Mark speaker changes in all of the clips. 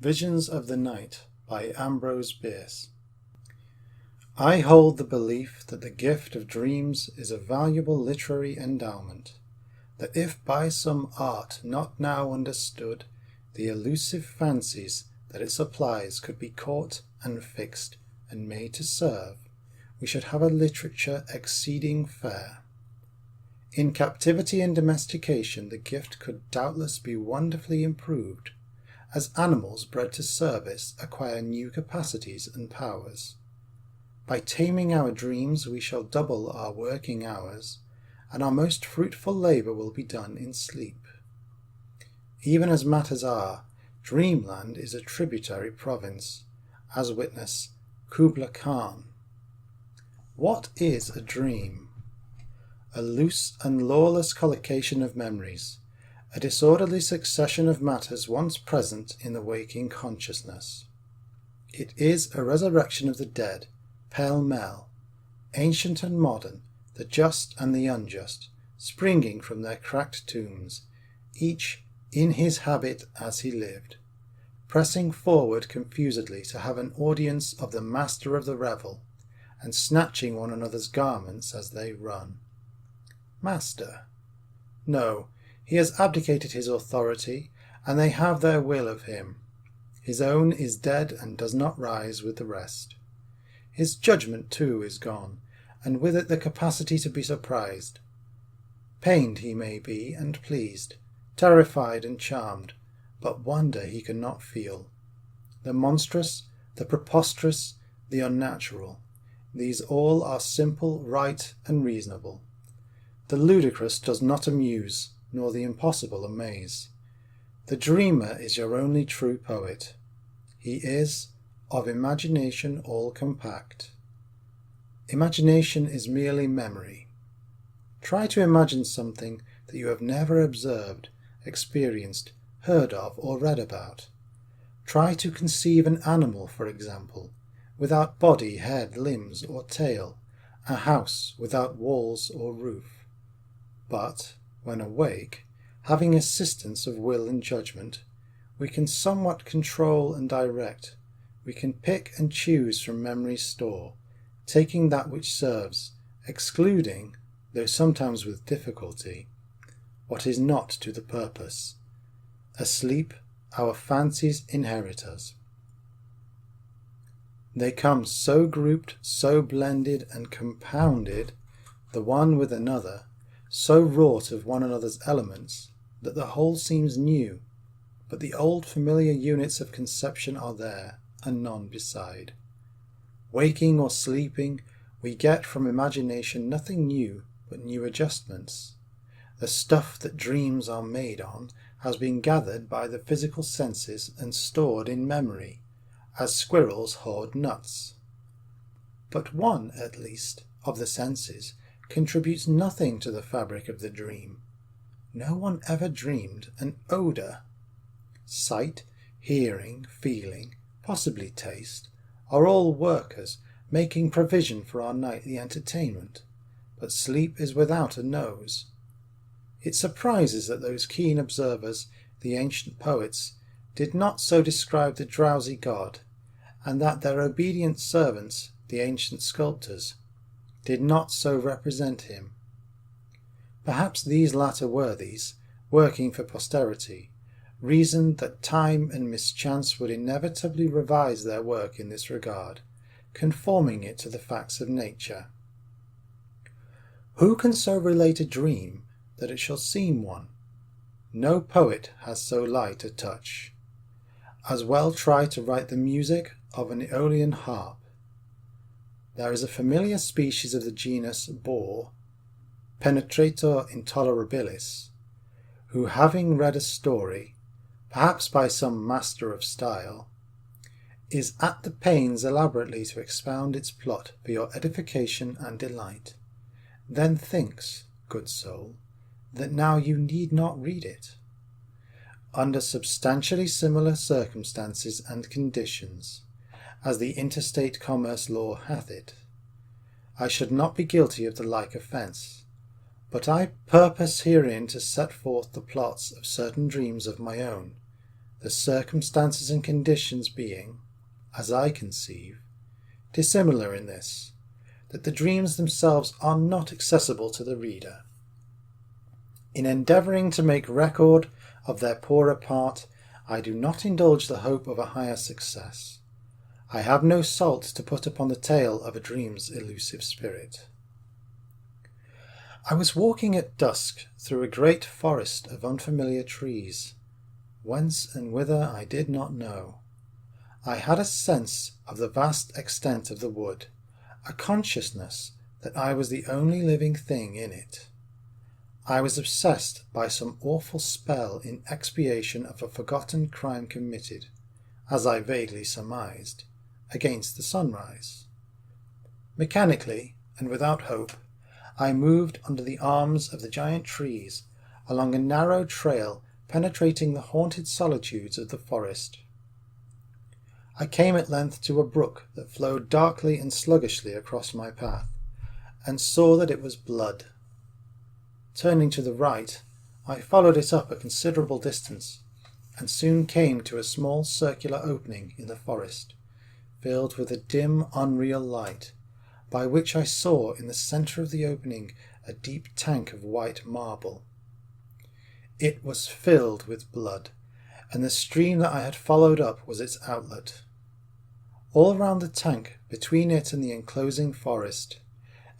Speaker 1: Visions of the Night by Ambrose Bierce. I hold the belief that the gift of dreams is a valuable literary endowment, that if by some art not now understood, the elusive fancies that it supplies could be caught and fixed and made to serve, we should have a literature exceeding fair. In captivity and domestication the gift could doubtless be wonderfully improved, as animals bred to service acquire new capacities and powers. By taming our dreams we shall double our working hours, and our most fruitful labour will be done in sleep. Even as matters are, dreamland is a tributary province, as witness Kubla Khan. What is a dream? A loose and lawless collocation of memories, a disorderly succession of matters once present in the waking consciousness. It is a resurrection of the dead, pell-mell, ancient and modern, the just and the unjust, springing from their cracked tombs, each in his habit as he lived, pressing forward confusedly to have an audience of the master of the revel, and snatching one another's garments as they run. Master? No, he has abdicated his authority, and they have their will of him. His own is dead and does not rise with the rest. His judgment too is gone, and with it the capacity to be surprised. Pained he may be and pleased, terrified and charmed, but wonder he cannot feel. The monstrous, the preposterous, the unnatural, these all are simple, right, and reasonable. The ludicrous does not amuse, nor the impossible amaze. The dreamer is your only true poet. He is, of imagination all compact. Imagination is merely memory. Try to imagine something that you have never observed, experienced, heard of, or read about. Try to conceive an animal, for example, without body, head, limbs, or tail, a house without walls or roof. But, when awake, having assistance of will and judgment, we can somewhat control and direct. We can pick and choose from memory's store, taking that which serves, excluding, though sometimes with difficulty, what is not to the purpose. Asleep, our fancies inherit us. They come so grouped, so blended and compounded, the one with another, so wrought of one another's elements, that the whole seems new, but the old familiar units of conception are there, and none beside. Waking or sleeping, we get from imagination nothing new but new adjustments. The stuff that dreams are made on has been gathered by the physical senses and stored in memory, as squirrels hoard nuts. But one, at least, of the senses contributes nothing to the fabric of the dream. No one ever dreamed an odour. Sight, hearing, feeling, possibly taste, are all workers, making provision for our nightly entertainment, but sleep is without a nose. It surprises that those keen observers, the ancient poets, did not so describe the drowsy god, and that their obedient servants, the ancient sculptors, did not so represent him. Perhaps these latter worthies, working for posterity, reasoned that time and mischance would inevitably revise their work in this regard, conforming it to the facts of nature. Who can so relate a dream that it shall seem one? No poet has so light a touch. As well try to write the music of an Aeolian harp. There is a familiar species of the genus bore, penetrator intolerabilis, who, having read a story, perhaps by some master of style, is at the pains elaborately to expound its plot for your edification and delight, then thinks, good soul, that now you need not read it. Under substantially similar circumstances and conditions, as the interstate commerce law hath it, I should not be guilty of the like offence, but I purpose herein to set forth the plots of certain dreams of my own, the circumstances and conditions being, as I conceive, dissimilar in this, that the dreams themselves are not accessible to the reader. In endeavouring to make record of their poorer part, I do not indulge the hope of a higher success. I have no salt to put upon the tale of a dream's elusive spirit. I was walking at dusk through a great forest of unfamiliar trees, whence and whither I did not know. I had a sense of the vast extent of the wood, a consciousness that I was the only living thing in it. I was obsessed by some awful spell in expiation of a forgotten crime committed, as I vaguely surmised, against the sunrise. Mechanically, and without hope, I moved under the arms of the giant trees along a narrow trail penetrating the haunted solitudes of the forest. I came at length to a brook that flowed darkly and sluggishly across my path, and saw that it was blood. Turning to the right, I followed it up a considerable distance, and soon came to a small circular opening in the forest, filled with a dim, unreal light, by which I saw in the centre of the opening a deep tank of white marble. It was filled with blood, and the stream that I had followed up was its outlet. All round the tank, between it and the enclosing forest,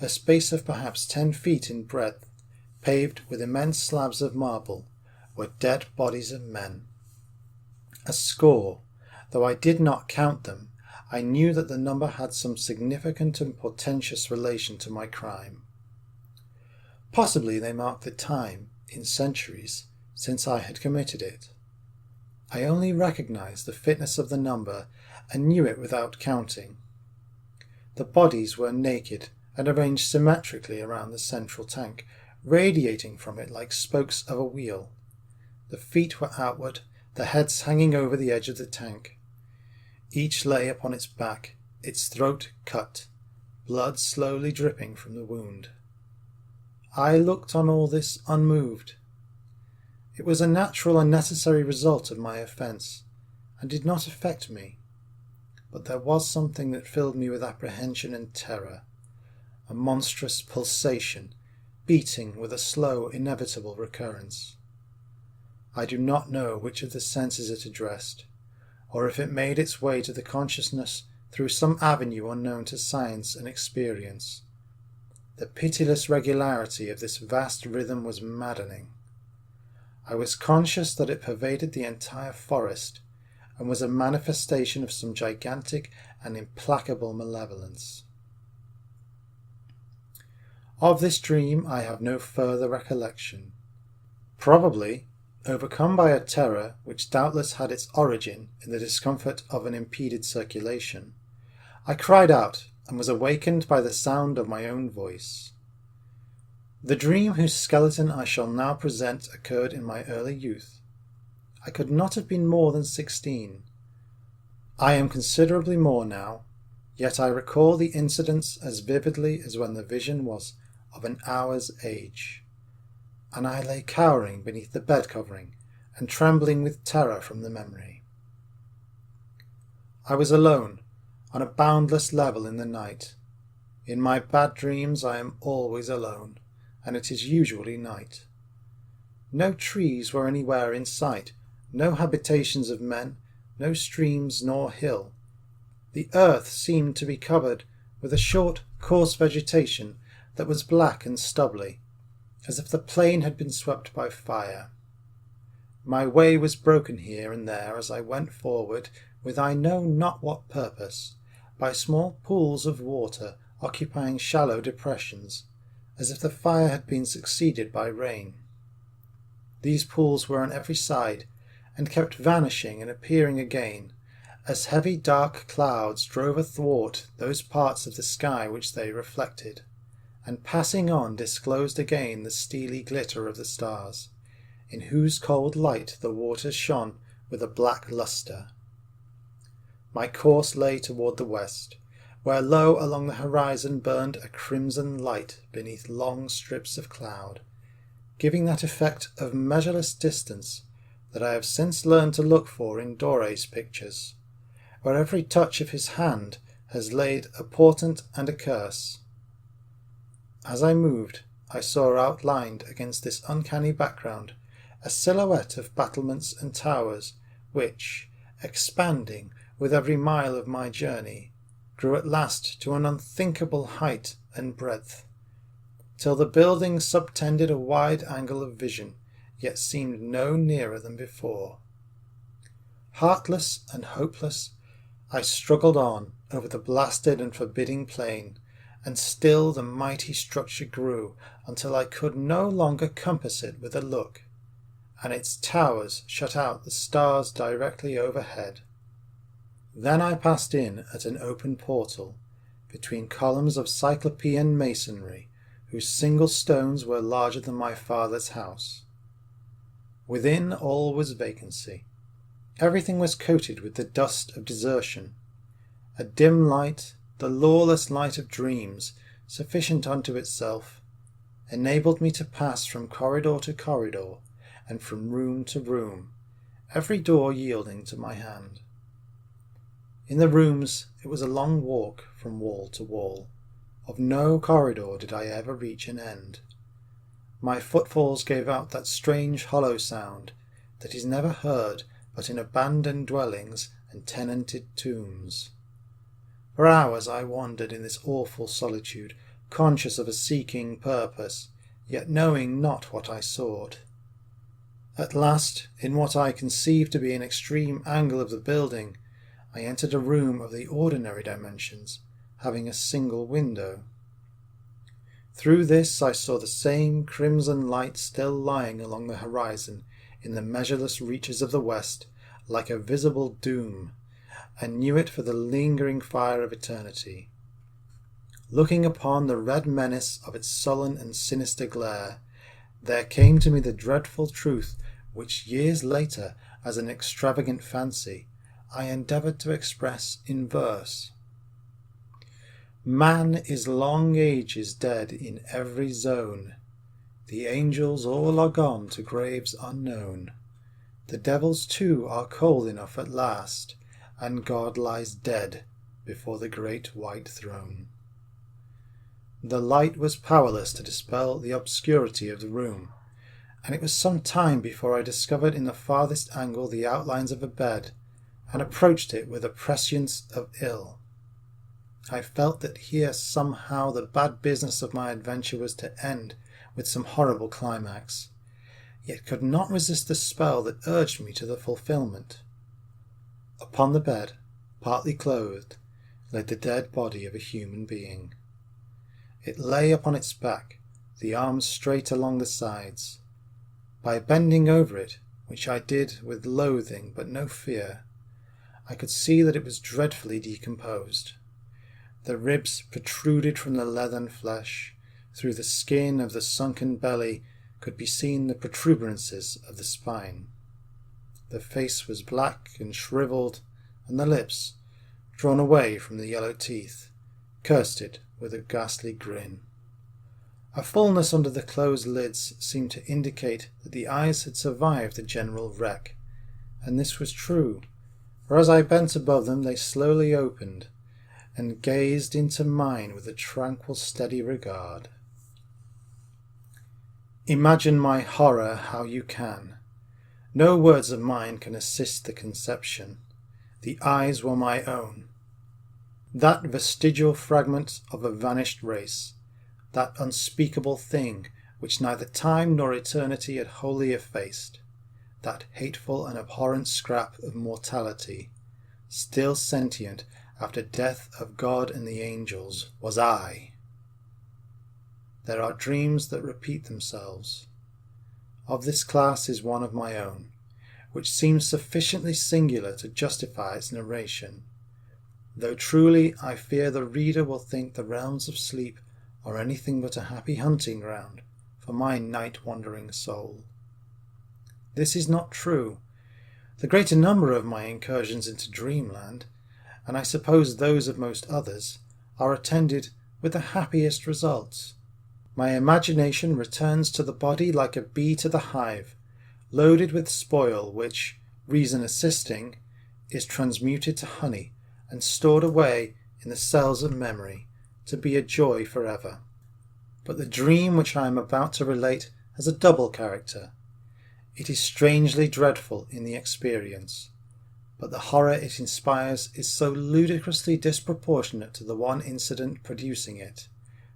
Speaker 1: a space of perhaps 10 feet in breadth, paved with immense slabs of marble, were dead bodies of men. A score, though I did not count them, I knew that the number had some significant and portentous relation to my crime. Possibly they marked the time, in centuries, since I had committed it. I only recognized the fitness of the number and knew it without counting. The bodies were naked and arranged symmetrically around the central tank, radiating from it like spokes of a wheel. The feet were outward, the heads hanging over the edge of the tank. Each lay upon its back, its throat cut, blood slowly dripping from the wound. I looked on all this unmoved. It was a natural and necessary result of my offence, and did not affect me. But there was something that filled me with apprehension and terror, a monstrous pulsation, beating with a slow, inevitable recurrence. I do not know which of the senses it addressed, or if it made its way to the consciousness through some avenue unknown to science and experience. The pitiless regularity of this vast rhythm was maddening. I was conscious that it pervaded the entire forest, and was a manifestation of some gigantic and implacable malevolence. Of this dream I have no further recollection. Probably, overcome by a terror which doubtless had its origin in the discomfort of an impeded circulation, I cried out and was awakened by the sound of my own voice. The dream whose skeleton I shall now present occurred in my early youth. I could not have been more than 16. I am considerably more now, yet I recall the incidents as vividly as when the vision was of an hour's age, and I lay cowering beneath the bed covering and trembling with terror from the memory. I was alone, on a boundless level in the night. In my bad dreams I am always alone, and it is usually night. No trees were anywhere in sight, no habitations of men, no streams nor hill. The earth seemed to be covered with a short, coarse vegetation that was black and stubbly, as if the plain had been swept by fire. My way was broken here and there as I went forward, with I know not what purpose, by small pools of water occupying shallow depressions, as if the fire had been succeeded by rain. These pools were on every side, and kept vanishing and appearing again, as heavy dark clouds drove athwart those parts of the sky which they reflected, and passing on disclosed again the steely glitter of the stars, in whose cold light the waters shone with a black lustre. My course lay toward the west, where low along the horizon burned a crimson light beneath long strips of cloud, giving that effect of measureless distance that I have since learned to look for in Dore's pictures, where every touch of his hand has laid a portent and a curse. As I moved, I saw outlined against this uncanny background a silhouette of battlements and towers which, expanding with every mile of my journey, grew at last to an unthinkable height and breadth, till the buildings subtended a wide angle of vision, yet seemed no nearer than before. Heartless and hopeless, I struggled on over the blasted and forbidding plain, and still the mighty structure grew until I could no longer compass it with a look, and its towers shut out the stars directly overhead. Then I passed in at an open portal, between columns of cyclopean masonry, whose single stones were larger than my father's house. Within all was vacancy. Everything was coated with the dust of desertion. A dim light, the lawless light of dreams, sufficient unto itself, enabled me to pass from corridor to corridor, and from room to room, every door yielding to my hand. In the rooms it was a long walk from wall to wall. Of no corridor did I ever reach an end. My footfalls gave out that strange hollow sound that is never heard but in abandoned dwellings and tenanted tombs. For hours I wandered in this awful solitude, conscious of a seeking purpose, yet knowing not what I sought. At last, in what I conceived to be an extreme angle of the building, I entered a room of the ordinary dimensions, having a single window. Through this I saw the same crimson light still lying along the horizon in the measureless reaches of the west, like a visible doom, and knew it for the lingering fire of eternity. Looking upon the red menace of its sullen and sinister glare, there came to me the dreadful truth which years later, as an extravagant fancy, I endeavoured to express in verse. Man is long ages dead in every zone. The angels all are gone to graves unknown. The devils too are cold enough at last, and God lies dead before the great white throne. The light was powerless to dispel the obscurity of the room, and it was some time before I discovered in the farthest angle the outlines of a bed, and approached it with a prescience of ill. I felt that here somehow the bad business of my adventure was to end with some horrible climax, yet could not resist the spell that urged me to the fulfilment. Upon the bed, partly clothed, lay the dead body of a human being. It lay upon its back, the arms straight along the sides. By bending over it, which I did with loathing but no fear, I could see that it was dreadfully decomposed. The ribs protruded from the leathern flesh. Through the skin of the sunken belly could be seen the protuberances of the spine. The face was black and shriveled, and the lips, drawn away from the yellow teeth, cursed it with a ghastly grin. A fullness under the closed lids seemed to indicate that the eyes had survived the general wreck, and this was true, for as I bent above them they slowly opened, and gazed into mine with a tranquil, steady regard. Imagine my horror how you can. No words of mine can assist the conception. The eyes were my own. That vestigial fragment of a vanished race, that unspeakable thing which neither time nor eternity had wholly effaced, that hateful and abhorrent scrap of mortality, still sentient after death of God and the angels, was I. There are dreams that repeat themselves. Of this class is one of my own, which seems sufficiently singular to justify its narration, though truly I fear the reader will think the realms of sleep are anything but a happy hunting ground for my night-wandering soul. This is not true. The greater number of my incursions into dreamland, and I suppose those of most others, are attended with the happiest results. My imagination returns to the body like a bee to the hive, loaded with spoil which, reason assisting, is transmuted to honey and stored away in the cells of memory to be a joy forever. But the dream which I am about to relate has a double character. It is strangely dreadful in the experience, but the horror it inspires is so ludicrously disproportionate to the one incident producing it,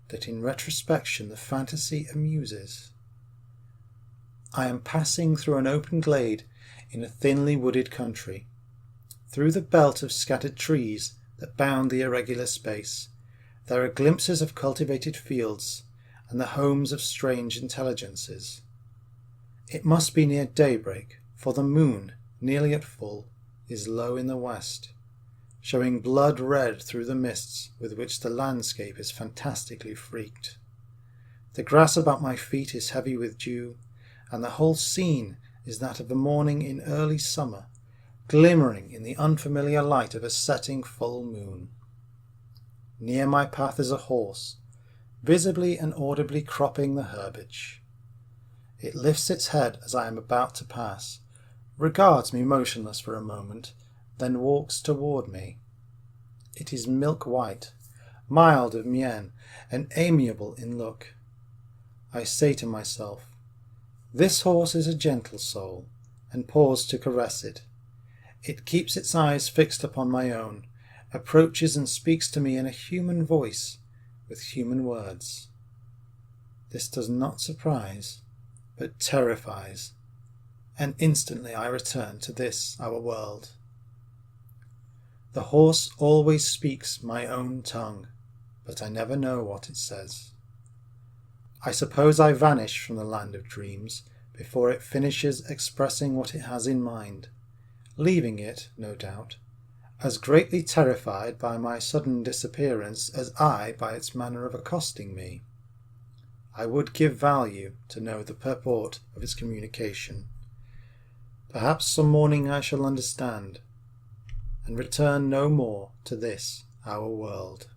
Speaker 1: that in retrospection the fantasy amuses. I am passing through an open glade in a thinly wooded country. Through the belt of scattered trees that bound the irregular space, there are glimpses of cultivated fields and the homes of strange intelligences. It must be near daybreak, for the moon, nearly at full, is low in the west, showing blood red through the mists with which the landscape is fantastically freaked. The grass about my feet is heavy with dew, and the whole scene is that of a morning in early summer, glimmering in the unfamiliar light of a setting full moon. Near my path is a horse, visibly and audibly cropping the herbage. It lifts its head as I am about to pass, regards me motionless for a moment, then walks toward me. It is milk white, mild of mien, and amiable in look. I say to myself, this horse is a gentle soul, and pause to caress it. It keeps its eyes fixed upon my own, approaches and speaks to me in a human voice, with human words. This does not surprise, but terrifies, and instantly I return to this our world. The horse always speaks my own tongue, but I never know what it says. I suppose I vanish from the land of dreams before it finishes expressing what it has in mind, leaving it, no doubt, as greatly terrified by my sudden disappearance as I by its manner of accosting me. I would give value to know the purport of its communication. Perhaps some morning I shall understand, and return no more to this our world.